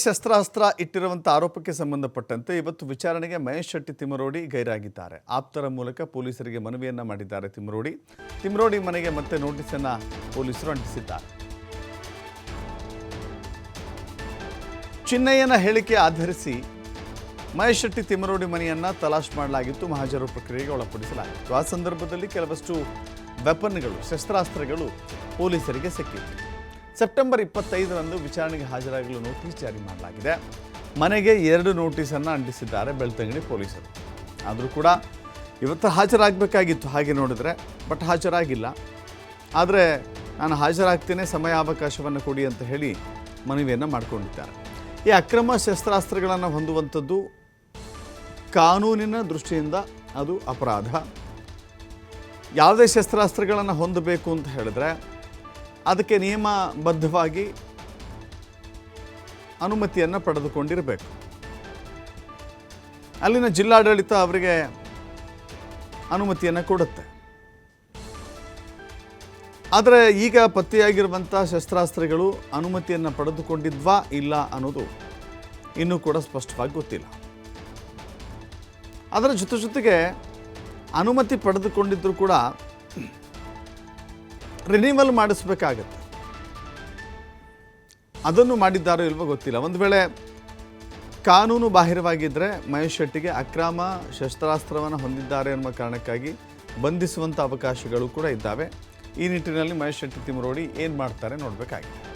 ಶಸ್ತ್ರಾಸ್ತ್ರ ಇಟ್ಟಿರುವಂಥ ಆರೋಪಕ್ಕೆ ಸಂಬಂಧಪಟ್ಟಂತೆ ಇವತ್ತು ವಿಚಾರಣೆಗೆ ಮಹೇಶ್ ಶೆಟ್ಟಿ ತಿಮರೋಡಿ ಗೈರಾಗಿದ್ದಾರೆ. ಆಪ್ತರ ಮೂಲಕ ಪೊಲೀಸರಿಗೆ ಮನವಿಯನ್ನ ಮಾಡಿದ್ದಾರೆ. ತಿಮರೋಡಿ ಮನೆಗೆ ಮತ್ತೆ ನೋಟಿಸನ್ನು ಪೊಲೀಸರು ಅಂಟಿಸಿದ್ದಾರೆ. ಚಿನ್ನಯ್ಯನ ಹೇಳಿಕೆ ಆಧರಿಸಿ ಮಹೇಶ್ ಶೆಟ್ಟಿ ತಿಮರೋಡಿ ಮನೆಯನ್ನು ತಲಾಶ್ ಮಾಡಲಾಗಿತ್ತು, ಮಹಾಜರು ಪ್ರಕ್ರಿಯೆಗೆ ಒಳಪಡಿಸಲಾಗಿತ್ತು. ಆ ಸಂದರ್ಭದಲ್ಲಿ ಕೆಲವಷ್ಟು ವೆಪನ್ಗಳು, ಶಸ್ತ್ರಾಸ್ತ್ರಗಳು ಪೊಲೀಸರಿಗೆ ಸಿಕ್ಕಿತ್ತು. ಸೆಪ್ಟೆಂಬರ್ 25ರಂದು ವಿಚಾರಣೆಗೆ ಹಾಜರಾಗಲು ನೋಟಿಸ್ ಜಾರಿ ಮಾಡಲಾಗಿದೆ. ಮನೆಗೆ 2 ನೋಟಿಸನ್ನು ಅಂಟಿಸಿದ್ದಾರೆ ಬೆಳ್ತಂಗಡಿ ಪೊಲೀಸರು. ಆದರೂ ಕೂಡ ಇವತ್ತು ಹಾಜರಾಗಬೇಕಾಗಿತ್ತು ಹಾಗೆ ನೋಡಿದ್ರೆ, ಬಟ್ ಹಾಜರಾಗಿಲ್ಲ. ಆದರೆ ನಾನು ಹಾಜರಾಗ್ತೇನೆ, ಸಮಯಾವಕಾಶವನ್ನು ಕೊಡಿ ಅಂತ ಹೇಳಿ ಮನವಿಯನ್ನು ಮಾಡಿಕೊಂಡಿದ್ದಾರೆ. ಈ ಅಕ್ರಮ ಶಸ್ತ್ರಾಸ್ತ್ರಗಳನ್ನು ಹೊಂದುವಂಥದ್ದು ಕಾನೂನಿನ ದೃಷ್ಟಿಯಿಂದ ಅದು ಅಪರಾಧ. ಯಾವುದೇ ಶಸ್ತ್ರಾಸ್ತ್ರಗಳನ್ನು ಹೊಂದಬೇಕು ಅಂತ ಹೇಳಿದ್ರೆ ಅದಕ್ಕೆ ನಿಯಮಬದ್ಧವಾಗಿ ಅನುಮತಿಯನ್ನು ಪಡೆದುಕೊಂಡಿರಬೇಕು. ಅಲ್ಲಿನ ಜಿಲ್ಲಾಡಳಿತ ಅವರಿಗೆ ಅನುಮತಿಯನ್ನು ಕೊಡುತ್ತೆ. ಆದರೆ ಈಗ ಪತ್ತೆಯಾಗಿರುವಂಥ ಶಸ್ತ್ರಾಸ್ತ್ರಗಳು ಅನುಮತಿಯನ್ನು ಪಡೆದುಕೊಂಡಿದ್ವಾ ಇಲ್ಲ ಅನ್ನೋದು ಇನ್ನೂ ಕೂಡ ಸ್ಪಷ್ಟವಾಗಿ ಗೊತ್ತಿಲ್ಲ. ಅದರ ಜೊತೆಗೆ ಅನುಮತಿ ಪಡೆದುಕೊಂಡಿದ್ದರೂ ಕೂಡ ರಿನಿವಲ್ ಮಾಡಿಸ್ಬೇಕಾಗತ್ತೆ. ಅದನ್ನು ಮಾಡಿದ್ದಾರೋ ಇಲ್ವೋ ಗೊತ್ತಿಲ್ಲ. ಒಂದು ವೇಳೆ ಕಾನೂನು ಬಾಹಿರವಾಗಿದ್ದರೆ ಮಹೇಶ್ ಶೆಟ್ಟಿಗೆ ಅಕ್ರಮ ಶಸ್ತ್ರಾಸ್ತ್ರವನ್ನು ಹೊಂದಿದ್ದಾರೆ ಎನ್ನುವ ಕಾರಣಕ್ಕಾಗಿ ಬಂಧಿಸುವಂಥ ಅವಕಾಶಗಳು ಕೂಡ ಇದ್ದಾವೆ. ಈ ನಿಟ್ಟಿನಲ್ಲಿ ಮಹೇಶ್ ಶೆಟ್ಟಿ ತಿಮರೋಡಿ ಏನು ಮಾಡ್ತಾರೆ ನೋಡಬೇಕಾಗಿದೆ.